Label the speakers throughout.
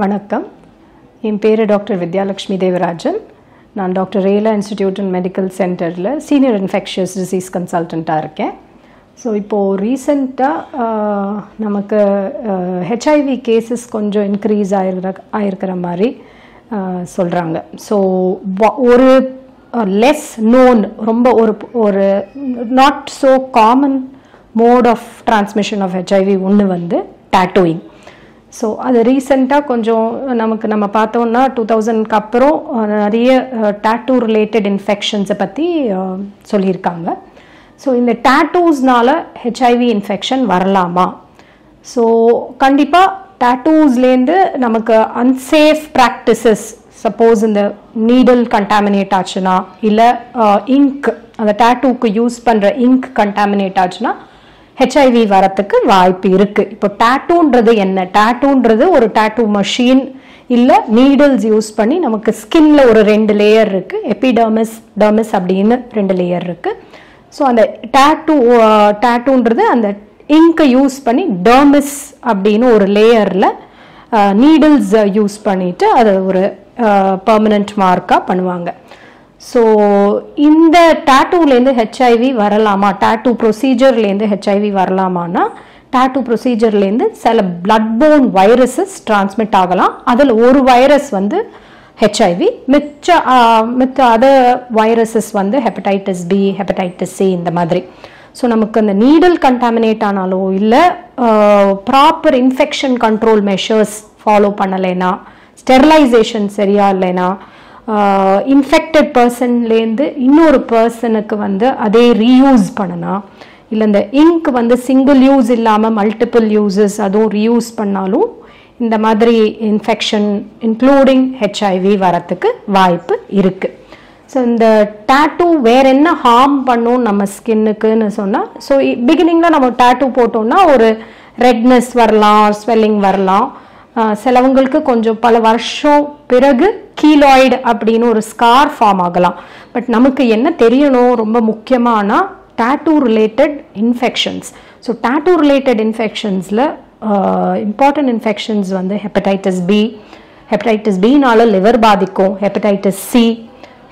Speaker 1: வணக்கம். என் பேர் டாக்டர் வித்யாலட்சுமி தேவராஜன். நான் doctor Rela institute and medical சென்டரில் சீனியர் இன்ஃபெக்ஷியஸ் டிசீஸ் கன்சல்டண்ட்டாக இருக்கேன். ஸோ இப்போது ரீசெண்டாக நமக்கு ஹெச்ஐவி கேசஸ் கொஞ்சம் இன்க்ரீஸ் ஆகிருக்கிற மாதிரி சொல்கிறாங்க. ஸோ ஒரு லெஸ் நோன், ரொம்ப ஒரு not so common mode of transmission of HIV ஒன்று வந்து டேட்டூயிங். ஸோ அது ரீசெண்டாக கொஞ்சம் நம்ம பார்த்தோம்னா 2000க்கு அப்புறம் நிறைய டேட்டூ ரிலேட்டட் இன்ஃபெக்ஷன்ஸை பற்றி சொல்லியிருக்காங்க. ஸோ இந்த டேட்டூஸ்னால ஹெச்ஐவி இன்ஃபெக்ஷன் வரலாமா? ஸோ கண்டிப்பாக டேட்டூஸ்லேருந்து நமக்கு அன்சேஃப் ப்ராக்டிசஸ், சப்போஸ் இந்த நீடில் கண்டாமினேட் ஆச்சுன்னா, இல்லை இங்க், அந்த டேட்டூக்கு யூஸ் பண்ணுற இங்க் கண்டாமினேட் ஆச்சுன்னா ஹெச்ஐவி வரத்துக்கு வாய்ப்பு இருக்குது. இப்போ டேட்டூன்றது என்ன? டேட்டூன்றது ஒரு டேட்டூ மஷீன் இல்லை நீடில்ஸ் யூஸ் பண்ணி நமக்கு ஸ்கின்ல ஒரு 2 லேயர் இருக்குது, எபிடர்மிஸ் டெர்மிஸ் அப்படின்னு 2 லேயர் இருக்குது. ஸோ அந்த டேட்டூன்றது அந்த இங்கை யூஸ் பண்ணி டெர்மிஸ் அப்படின்னு ஒரு லேயரில் நீடில்ஸ் யூஸ் பண்ணிட்டு அதை ஒரு பெர்மனன்ட் மார்க்காக பண்ணுவாங்க. ஸோ இந்த டேட்டூலேருந்து ஹெச்ஐவி வரலாமா? டேட்டூ ப்ரொசீஜர்லேருந்து ஹெச்ஐவி வரலாமான்னா, டேட்டூ ப்ரொசீஜர்லேருந்து சில பிளட் போன் வைரஸஸ் டிரான்ஸ்மிட் ஆகலாம். அதில் ஒரு வைரஸ் வந்து ஹெச்ஐவி, மிச்ச அதர் வைரஸஸ் வந்து ஹெப்படைட்டிஸ் பி, ஹெப்படைட்டிஸ் சி, இந்த மாதிரி. ஸோ நமக்கு அந்த நீடல் கண்டாமினேட் ஆனாலோ இல்லை proper infection control measures follow பண்ணலைன்னா, ஸ்டெரிலைசேஷன் சரியா இல்லைன்னா, இன்ஃபெக்டட் பர்சன்லேருந்து இன்னொரு பர்சனுக்கு வந்து அதே ரீயூஸ் பண்ணனா, இல்லை இந்த இங்க் வந்து சிங்கிள் யூஸ் இல்லாமல் மல்டிபிள் யூசஸ் அதுவும் ரீயூஸ் பண்ணாலும் இந்த மாதிரி இன்ஃபெக்ஷன் இன்க்ளூடிங் ஹெச்ஐவி வரத்துக்கு வாய்ப்பு இருக்குது. ஸோ இந்த டேட்டூ வேற என்ன ஹார்ம் பண்ணும் நம்ம ஸ்கின்னுக்குன்னு சொன்னால், ஸோ பிகினிங்கில் நம்ம டேட்டூ போட்டோம்னா ஒரு ரெட்னஸ் வரலாம், ஸ்வெல்லிங் வரலாம். சிலவங்களுக்கு கொஞ்சம் பல வருஷம் பிறகு கீலாய்டு அப்படின்னு ஒரு ஸ்கார் ஃபார்ம் ஆகலாம். பட் நமக்கு என்ன தெரியணும் ரொம்ப முக்கியமான tattoo related infections. So tattoo related இன்ஃபெக்ஷன்ஸில் இம்பார்ட்டன்ட் இன்ஃபெக்ஷன்ஸ் வந்து ஹெப்படைட்டிஸ் பி, ஹெப்படைட்டிஸ் பினால லிவர் பாதிக்கும், ஹெப்படைட்டிஸ் சி,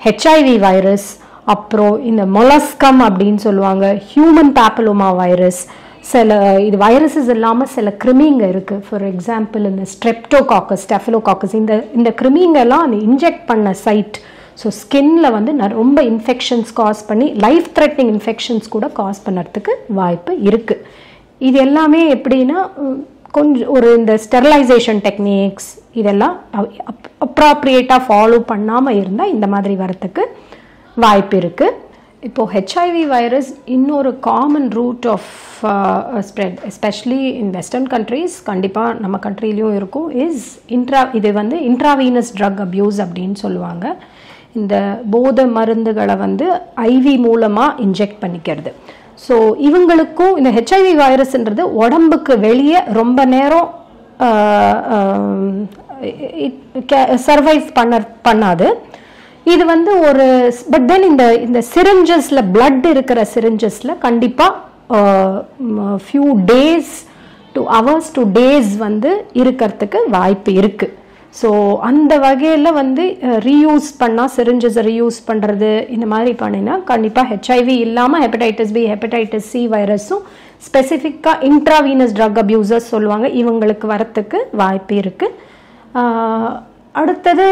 Speaker 1: ஹெச்ஐவி வைரஸ், அப்புறம் இந்த மொலஸ்கம் அப்படின்னு சொல்லுவாங்க, ஹியூமன் பேப்பிலோமா வைரஸ், சில இது வைரஸஸ் இல்லாமல் சில கிருமிங்க இருக்குது. ஃபார் எக்ஸாம்பிள் இந்த ஸ்ட்ரெப்டோகாக்கஸ், ஸ்டெஃபிலோகாக்கஸ், இந்த கிருமிங்கெல்லாம் அந்த இன்ஜெக்ட் பண்ண சைட், ஸோ ஸ்கின்ல வந்து ரொம்ப இன்ஃபெக்ஷன்ஸ் காஸ் பண்ணி லைஃப் த்ரெட்னிங் இன்ஃபெக்ஷன்ஸ் கூட காஸ் பண்ணுறதுக்கு வாய்ப்பு இருக்குது. இது எல்லாமே எப்படின்னா கொஞ்சம் ஒரு இந்த ஸ்டெரிலைசேஷன் டெக்னிக்ஸ் இதெல்லாம் அப்ராப்ரியேட்டாக ஃபாலோ பண்ணாமல் இருந்தால் இந்த மாதிரி வரத்துக்கு வாய்ப்பு இருக்குது. இப்போது ஹெச்ஐவி வைரஸ் இன்னொரு common route of spread, especially in western countries, கண்டிப்பாக நம்ம கண்ட்ரிலையும் இருக்கும், இது வந்து இன்ட்ராவீனஸ் ட்ரக் அப்யூஸ் அப்படின்னு சொல்லுவாங்க. இந்த போதை மருந்துகளை வந்து ஐவி மூலமாக இன்ஜெக்ட் பண்ணிக்கிறது. ஸோ இவங்களுக்கும் இந்த ஹெச்ஐவி வைரஸ்ன்றது உடம்புக்கு வெளியே ரொம்ப நேரம் சர்வைவ் பண்ணாது. இது வந்து ஒரு பட் தென் இந்த சிரிஞ்சஸில் பிளட் இருக்கிற சிரிஞ்சஸில் கண்டிப்பாக few days to hours two days வந்து இருக்கிறதுக்கு வாய்ப்பு இருக்குது. ஸோ அந்த வகையில் வந்து ரீயூஸ் பண்ணால், சிரிஞ்சஸை ரீயூஸ் பண்ணுறது இந்த மாதிரி பண்ணினா கண்டிப்பாக ஹெச்ஐவி இல்லாமல் ஹெப்படைட்டிஸ் பி, ஹெப்படைட்டிஸ் சி வைரஸும் ஸ்பெசிஃபிக்காக இன்ட்ராவீனஸ் ட்ரக் அப்யூசர்ஸ் சொல்லுவாங்க, இவங்களுக்கு வரத்துக்கு வாய்ப்பு இருக்குது. அடுத்தது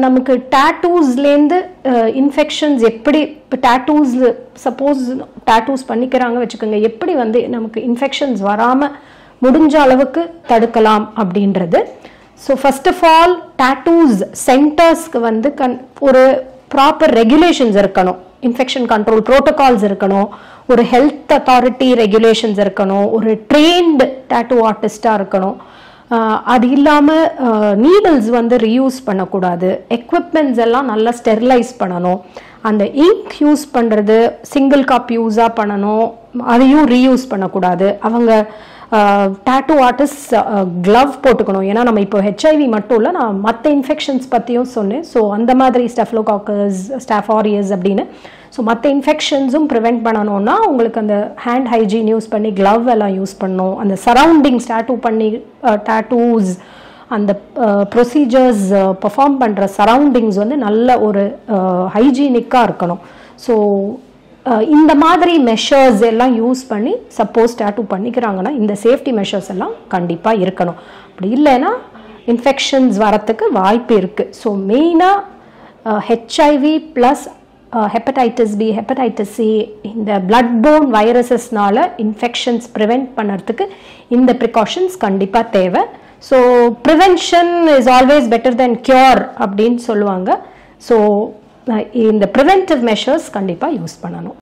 Speaker 1: நமக்கு டேட்டூஸ்லேருந்து இன்ஃபெக்ஷன்ஸ் எப்படி, இப்போ சப்போஸ் டேட்டூஸ் பண்ணிக்கிறாங்க வச்சுக்கோங்க, எப்படி வந்து நமக்கு இன்ஃபெக்ஷன்ஸ் வராமல் முடிஞ்ச அளவுக்கு தடுக்கலாம் அப்படின்றது. So first of all tattoos சென்டர்ஸ்க்கு வந்து ஒரு ப்ராப்பர் ரெகுலேஷன்ஸ் இருக்கணும், இன்ஃபெக்ஷன் கண்ட்ரோல் ப்ரோட்டோகால்ஸ் இருக்கணும், ஒரு ஹெல்த் அத்தாரிட்டி ரெகுலேஷன்ஸ் இருக்கணும், ஒரு ட்ரெயின்டு டேட்டூ ஆர்டிஸ்டாக இருக்கணும். அது இல்லாமல் நீடில்ஸ் வந்து ரீயூஸ் பண்ணக்கூடாது, எக்விப்மெண்ட்ஸ் எல்லாம் நல்லா ஸ்டெரிலைஸ் பண்ணணும், அந்த இங்க் யூஸ் பண்ணுறது சிங்கிள் கப் யூஸாக பண்ணணும், அதையும் ரீயூஸ் பண்ணக்கூடாது. அவங்க டேட்டூ ஆர்டிஸ்ட் க்ளவ் போட்டுக்கணும். ஏன்னா நம்ம இப்போ ஹெச்ஐவி மட்டும் இல்லை, நான் மற்ற இன்ஃபெக்ஷன்ஸ் பற்றியும் சொன்னேன். ஸோ அந்த மாதிரி ஸ்டெஃபிலோகாக்கஸ், ஸ்டாஃப் ஆரியஸ் அப்படின்னு ஸோ மற்ற இன்ஃபெக்ஷன்ஸும் ப்ரிவெண்ட் பண்ணணும்னா உங்களுக்கு அந்த ஹேண்ட் ஹைஜீன் யூஸ் பண்ணி க்ளவ் எல்லாம் யூஸ் பண்ணணும். அந்த சரௌண்டிங்ஸ் டேட்டூஸ் அந்த ப்ரொசீஜர்ஸ் பெர்ஃபார்ம் பண்ணுற சரௌண்டிங்ஸ் வந்து நல்ல ஒரு ஹைஜீனிக்காக இருக்கணும். ஸோ இந்த மாதிரி மெஷர்ஸ் எல்லாம் யூஸ் பண்ணி சப்போஸ் டேட்டூ பண்ணிக்கிறாங்கன்னா இந்த சேஃப்டி மெஷர்ஸ் எல்லாம் கண்டிப்பாக இருக்கணும். அப்படி இல்லைன்னா இன்ஃபெக்ஷன்ஸ் வரத்துக்கு வாய்ப்பு இருக்குது. ஸோ மெயினாக HIV plus hepatitis B, hepatitis C, இந்த பிளட் போன் வைரஸஸ்னால இன்ஃபெக்ஷன்ஸ் ப்ரிவெண்ட் பண்ணுறதுக்கு இந்த ப்ரிகாஷன்ஸ் கண்டிப்பாக தேவை. So prevention is always better than cure அப்படின்னு சொல்லுவாங்க. ஸோ இந்த ப்ரிவென்டிவ் மெஷர்ஸ் கண்டிப்பாக யூஸ் பண்ணணும்.